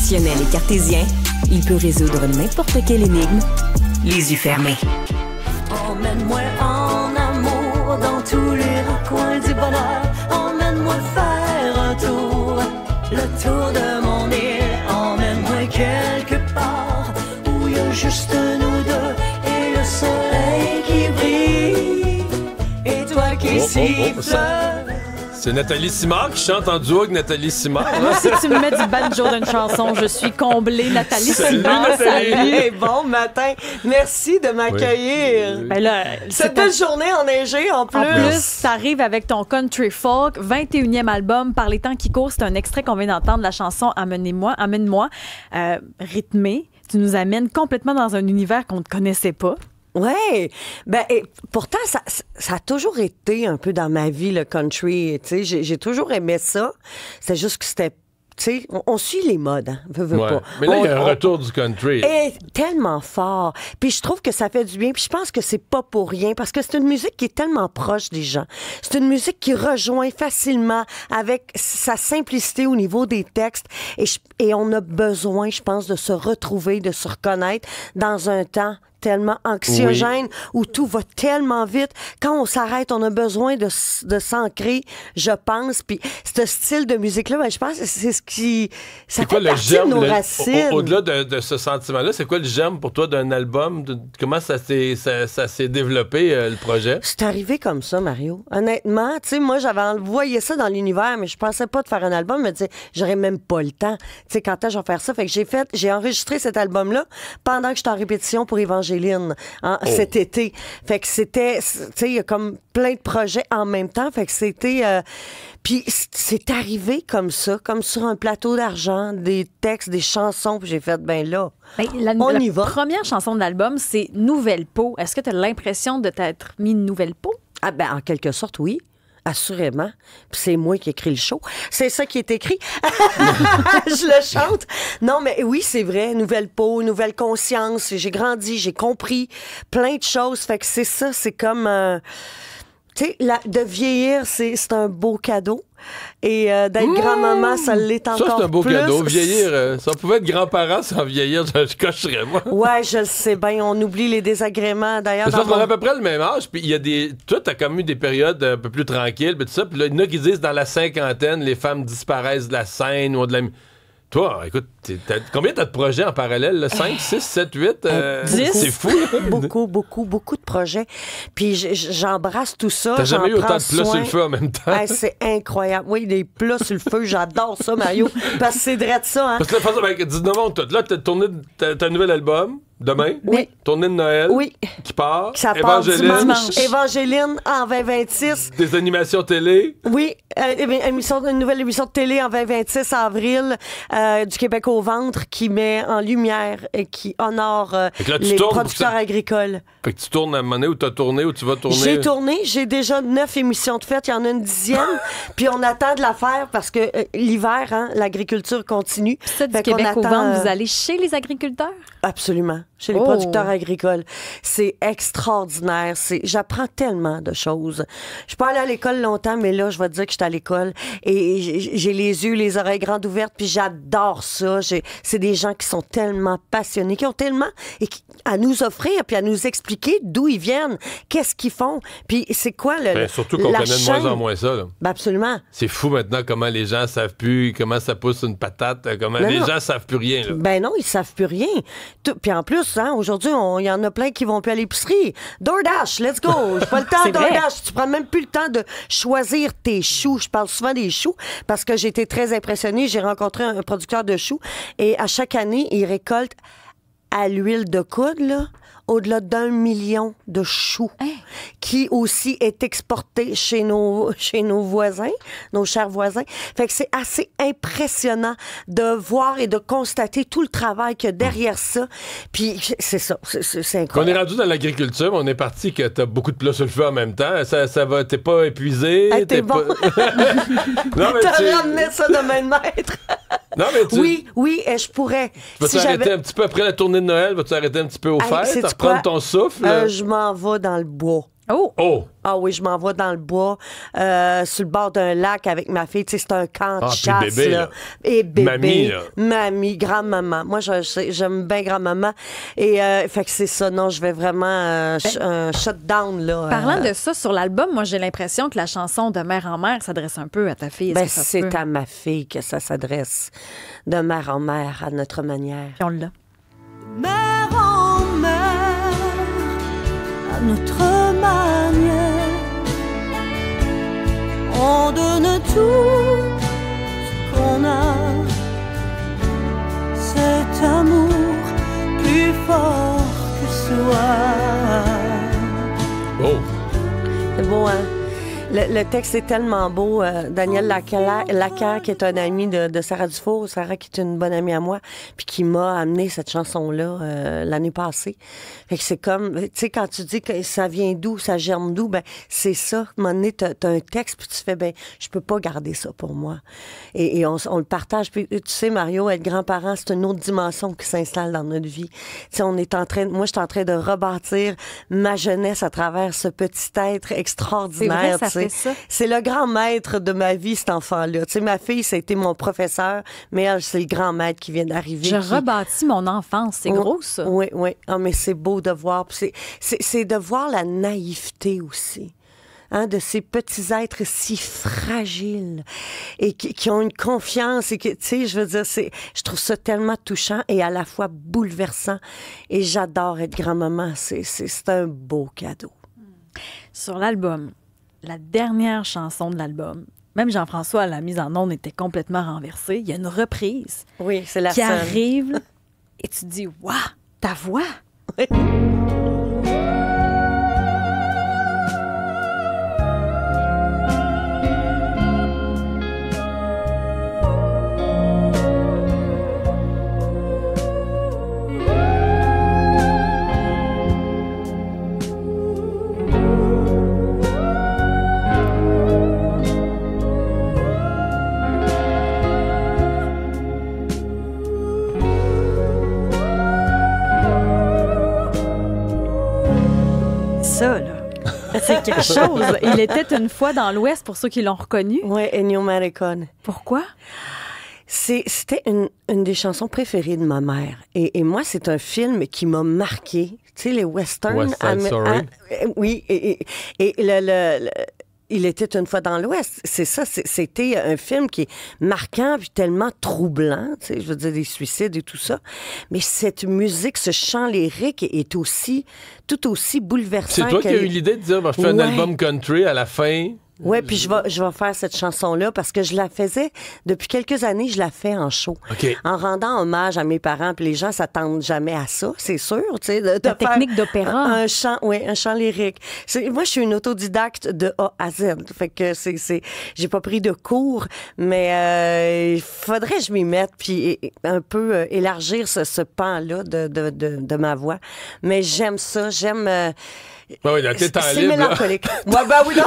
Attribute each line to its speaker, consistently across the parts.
Speaker 1: Rationnel et cartésien, il peut résoudre n'importe quelle énigme, les yeux fermés.
Speaker 2: Emmène-moi en amour dans tous les recoins du bonheur. Emmène-moi faire un tour, le tour de mon île. Emmène-moi quelque part où il y a juste nous deux et le soleil qui brille et toi qui siffles.
Speaker 3: C'est Nathalie Simard qui chante en duo avec Nathalie Simard.
Speaker 4: Moi, si tu me mets du banjo d'une chanson, je suis comblée. Nathalie Simard,
Speaker 3: Nathalie.
Speaker 4: salut.
Speaker 5: Hey, bon matin. Merci de m'accueillir.
Speaker 4: Ben là,
Speaker 5: Cette belle journée enneigée en plus.
Speaker 4: En plus, t'arrives avec ton country folk, 21e album, Par les temps qui courent. C'est un extrait qu'on vient d'entendre, la chanson Amène-moi, rythmée. Tu nous amènes complètement dans un univers qu'on ne connaissait pas.
Speaker 5: Ouais, ben pourtant ça a toujours été un peu dans ma vie le country, tu sais, j'ai toujours aimé ça. C'est juste que c'était, tu sais, on suit les modes, hein, veux
Speaker 3: Ouais.
Speaker 5: pas.
Speaker 3: Mais là, il y a un retour du country.
Speaker 5: Et tellement fort. Puis je trouve que ça fait du bien. Puis je pense que c'est pas pour rien parce que c'est une musique qui est tellement proche des gens. C'est une musique qui rejoint facilement avec sa simplicité au niveau des textes. Et on a besoin, je pense, de se retrouver, de se reconnaître dans un temps tellement anxiogène, où tout va tellement vite. Quand on s'arrête, on a besoin de s'ancrer, je pense. Puis ce style de musique-là, ben, je pense que c'est ce qui... Ça fait partie de nos racines.
Speaker 3: Au-delà de ce sentiment-là, c'est quoi le j'aime pour toi d'un album? Comment ça s'est développé, le projet?
Speaker 5: C'est arrivé comme ça, Mario. Honnêtement, tu sais, moi, j'avais envoyé ça dans l'univers, mais je pensais pas de faire un album. Je me disais, j'aurais même pas le temps. Tu sais, quand je vais faire ça? Fait que j'ai enregistré cet album-là pendant que j'étais en répétition pour Évangéline cet été. Fait que c'était, tu sais, il y a comme plein de projets en même temps. Fait que c'était... puis c'est arrivé comme ça, comme sur un plateau d'argent, des textes, des chansons, puis j'ai fait, ben là, on y va.
Speaker 4: La première chanson de l'album, c'est Nouvelle peau. Est-ce que tu as l'impression de t'être mis une nouvelle peau?
Speaker 5: Ah ben, en quelque sorte, oui. Assurément. Puis c'est moi qui écris le show. C'est ça qui est écrit. Je le chante. Non, mais oui, c'est vrai. Nouvelle peau, nouvelle conscience. J'ai grandi, j'ai compris plein de choses. Fait que c'est ça, c'est comme... tu sais, de vieillir, c'est un beau cadeau. Et d'être grand-maman, ça l'est encore plus.
Speaker 3: Ça, c'est un beau cadeau. Vieillir, ça pouvait être grand-parent sans vieillir, je cocherais, moi.
Speaker 5: Ouais, je le sais bien. On oublie les désagréments. D'ailleurs,
Speaker 3: on a à peu près le même âge. Puis il y a des... Toi, t'as comme eu des périodes un peu plus tranquilles, puis tout ça. Puis là, il y en a qui disent dans la cinquantaine, les femmes disparaissent de la scène ou de la... Toi, écoute, combien t'as de projets en parallèle? Là? 5, 6, 7, 8?
Speaker 4: 10?
Speaker 3: C'est fou.
Speaker 5: Beaucoup de projets. Puis j'embrasse tout ça.
Speaker 3: T'as jamais eu autant de plats sur le feu en même temps?
Speaker 5: C'est incroyable. Oui, des plats sur le feu, j'adore ça, Mario. Parce que c'est vrai de ça, hein?
Speaker 3: Parce que là, dis-nous, là, t'as tourné t'as un nouvel album. Demain?
Speaker 5: Oui.
Speaker 3: Tournée de Noël?
Speaker 5: Oui.
Speaker 3: Qui part?
Speaker 5: Ça part
Speaker 3: Évangéline?
Speaker 5: dimanche. Évangéline en 2026.
Speaker 3: Des animations télé?
Speaker 5: Oui. Une nouvelle émission de télé en 2026 avril du Québec au ventre qui met en lumière et qui honore les producteurs agricoles.
Speaker 3: Fait que tu tournes à un moment donné où tu as tourné, où tu vas tourner?
Speaker 5: J'ai tourné. J'ai déjà 9 émissions de fête. Il y en a une 10e. Puis on attend de la faire parce que l'hiver, hein, l'agriculture continue.
Speaker 4: Ça, du Québec au ventre, vous allez chez les agriculteurs?
Speaker 5: Absolument. Chez les producteurs agricoles. C'est extraordinaire. J'apprends tellement de choses. Je suis pas allée à l'école longtemps, mais là, je vais te dire que j'étais à l'école et j'ai les yeux, les oreilles grandes ouvertes, puis j'adore ça. C'est des gens qui sont tellement passionnés, qui ont tellement à nous offrir, puis à nous expliquer d'où ils viennent, qu'est-ce qu'ils font, puis c'est quoi
Speaker 3: surtout qu'on connaît de moins en moins ça. Là.
Speaker 5: Ben absolument.
Speaker 3: C'est fou maintenant comment les gens savent plus, comment ça pousse une patate, comment les gens savent plus rien. Là.
Speaker 5: Ben non, ils savent plus rien. Puis en plus, hein, aujourd'hui, il y en a plein qui vont plus à l'épicerie. DoorDash, let's go! J'ai pas le temps de DoorDash. Tu prends même plus le temps de choisir tes choux. Je parle souvent des choux parce que j'ai été très impressionnée. J'ai rencontré un producteur de choux et à chaque année, il récolte à l'huile de coude, là, au-delà d'1 million de choux, qui aussi est exporté chez nos voisins, nos chers voisins. Fait que c'est assez impressionnant de voir et de constater tout le travail qu'il y a derrière ça. Puis c'est ça, c'est incroyable.
Speaker 3: On est rendu dans l'agriculture, on est parti que t'as beaucoup de plats sur le feu en même temps. Ça va, t'es pas épuisé.
Speaker 5: T'es bon.
Speaker 3: Non, mais
Speaker 5: t'as ramené ça de main de maître.
Speaker 3: Non, mais
Speaker 5: Oui, je pourrais.
Speaker 3: Vas-tu arrêter un petit peu après la tournée de Noël? Vas-tu arrêter un petit peu aux fêtes? Reprendre ton souffle?
Speaker 5: Je m'en vais dans le bois.
Speaker 4: Oh!
Speaker 3: Oh!
Speaker 5: Ah oui, je m'en vais dans le bois, sur le bord d'un lac avec ma fille. Tu sais, c'est un camp de
Speaker 3: puis
Speaker 5: chasse.
Speaker 3: bébé,
Speaker 5: là.
Speaker 3: là.
Speaker 5: Et bébé.
Speaker 3: Mamie, là.
Speaker 5: Mamie, grand-maman. Moi, j'aime bien grand-maman. Et fait que c'est ça. Non, je vais vraiment un shutdown, là.
Speaker 4: Parlant de ça, sur l'album, moi, j'ai l'impression que la chanson de mère en mère s'adresse un peu à ta fille. Est-ce
Speaker 5: Ben,
Speaker 4: que ça se peut?
Speaker 5: c'est à ma fille que ça s'adresse de mère en mère, à notre manière.
Speaker 4: Puis on l'a.
Speaker 2: Mère en mère, à notre manière, on donne tout ce qu'on a, cet amour plus fort que soi.
Speaker 3: Oh!
Speaker 5: C'est beau, hein? Le texte est tellement beau. Daniel Lacaire, qui est un ami de Sarah Dufour, Sarah qui est une bonne amie à moi, puis qui m'a amené cette chanson-là l'année passée. Fait que c'est comme, tu sais, quand tu dis que ça vient d'où, ça germe d'où, ben c'est ça. À un moment donné, t'as un texte, puis tu fais, ben je peux pas garder ça pour moi. Et on le partage. Puis tu sais, Mario, être grand-parent, c'est une autre dimension qui s'installe dans notre vie. Tu sais, moi, je suis en train de rebâtir ma jeunesse à travers ce petit être extraordinaire.
Speaker 4: C'est vrai, ça fait ça.
Speaker 5: C'est le grand maître de ma vie, cet enfant-là. Tu sais, ma fille, ça a été mon professeur, mais elle, c'est le grand maître qui vient d'arriver.
Speaker 4: Je rebâtis mon enfance. C'est gros, ça.
Speaker 5: Oui, oui. Ah, mais c'est beau de voir. C'est de voir la naïveté aussi. Hein, de ces petits êtres si fragiles et qui ont une confiance et que, tu sais, je veux dire, je trouve ça tellement touchant et à la fois bouleversant. Et j'adore être grand-maman. C'est un beau cadeau.
Speaker 4: Sur l'album, la dernière chanson de l'album, même Jean-François, à la mise en onde, était complètement renversé. Il y a une reprise
Speaker 5: Oui, c'est la
Speaker 4: qui
Speaker 5: seule.
Speaker 4: arrive là, et tu te dis, waouh, ta voix! Ça, là, c'est quelque chose. Il était une fois dans l'Ouest, pour ceux qui l'ont reconnu.
Speaker 5: Oui, Ennio Morricone.
Speaker 4: Pourquoi?
Speaker 5: C'était une des chansons préférées de ma mère. Et moi, c'est un film qui m'a marqué. Tu sais, les westerns.
Speaker 3: West Side Story.
Speaker 5: Oui, et Il était une fois dans l'Ouest. C'est ça, c'était un film qui est marquant puis tellement troublant, tu sais, je veux dire, des suicides et tout ça. Mais cette musique, ce chant lyrique est tout aussi bouleversant.
Speaker 3: C'est toi qui as eu l'idée de dire, je fais un album country à la fin.
Speaker 5: Oui, puis je vais faire cette chanson-là parce que je la faisais depuis quelques années, je la fais en show.
Speaker 3: OK.
Speaker 5: En rendant hommage à mes parents, puis les gens s'attendent jamais à ça, c'est sûr, tu sais, de
Speaker 4: La
Speaker 5: faire
Speaker 4: technique d'opéra.
Speaker 5: un chant, oui, un chant lyrique. Moi, je suis une autodidacte de A à Z, fait que j'ai pas pris de cours, mais il faudrait que je m'y mette puis un peu élargir ce pan-là de ma voix. Mais j'aime ça, j'aime.
Speaker 3: Ben oui, dans tes temps
Speaker 5: C'est
Speaker 3: libres.
Speaker 5: mélancolique. Ouais, ben oui, non.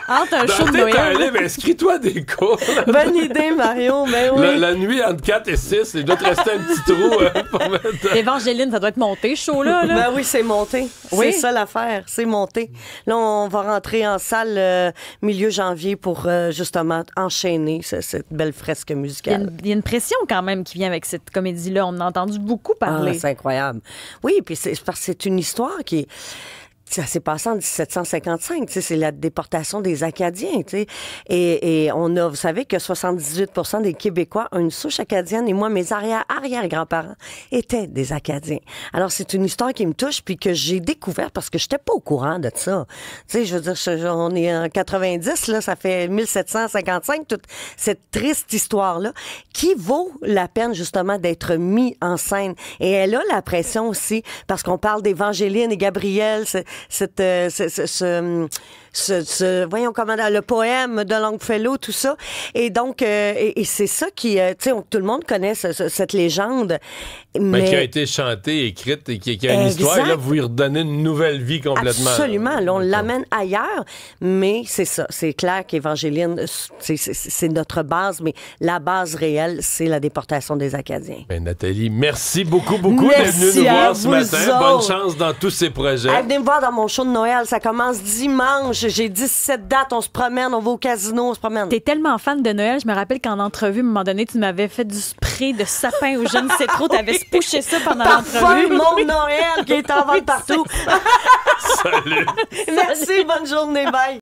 Speaker 4: Entre un show
Speaker 3: Dans
Speaker 4: de
Speaker 3: tes temps
Speaker 4: Noël.
Speaker 3: libres, inscris-toi à des cours.
Speaker 5: Bonne idée, Marion, mais oui.
Speaker 3: La nuit entre 4 et 6, il doit te rester un petit trou pour mettre...
Speaker 4: Évangéline, ça doit être monté, ce show-là. Là.
Speaker 5: Ben oui, c'est monté.
Speaker 4: Oui.
Speaker 5: C'est ça l'affaire, c'est monté. Là, on va rentrer en salle milieu janvier pour justement enchaîner cette belle fresque musicale.
Speaker 4: Il y a une pression quand même qui vient avec cette comédie-là. On en a entendu beaucoup parler.
Speaker 5: Ah, c'est incroyable. Oui, puis c'est parce que c'est une histoire qui est... Ça s'est passé en 1755, tu sais, c'est la déportation des Acadiens, tu sais. Et vous savez que 78% des Québécois ont une souche acadienne et moi, mes arrière-grands-parents étaient des Acadiens. Alors, c'est une histoire qui me touche puis que j'ai découvert parce que j'étais pas au courant de ça. Tu sais, je veux dire, on est en 90, là, ça fait 1755, toute cette triste histoire-là qui vaut la peine, justement, d'être mis en scène. Et elle a la pression aussi parce qu'on parle d'Évangéline et Gabriel, voyons comment, le poème de Longfellow, tout ça. Et donc, et c'est ça qui, tu sais, tout le monde connaît cette légende. Mais
Speaker 3: qui a été chantée, écrite, et qui a une histoire, et là, vous lui redonnez une nouvelle vie complètement.
Speaker 5: Absolument, là, on l'amène ailleurs, mais c'est ça. C'est clair qu'Évangéline, c'est notre base, mais la base réelle, c'est la déportation des Acadiens.
Speaker 3: Ben, Nathalie, merci beaucoup d'être venue nous voir ce matin. Bonne chance dans tous ces projets.
Speaker 5: Venez me voir dans mon show de Noël, ça commence dimanche. J'ai 17 dates, on se promène, on va au casino, on se promène.
Speaker 4: T'es tellement fan de Noël, je me rappelle qu'en entrevue, à un moment donné, tu m'avais fait du spray de sapin ou je ne sais trop, t'avais spouché ça pendant l'entrevue.
Speaker 5: Parfum Mon Noël qui est en vente partout.
Speaker 3: Salut.
Speaker 5: Merci, bonne journée, bye.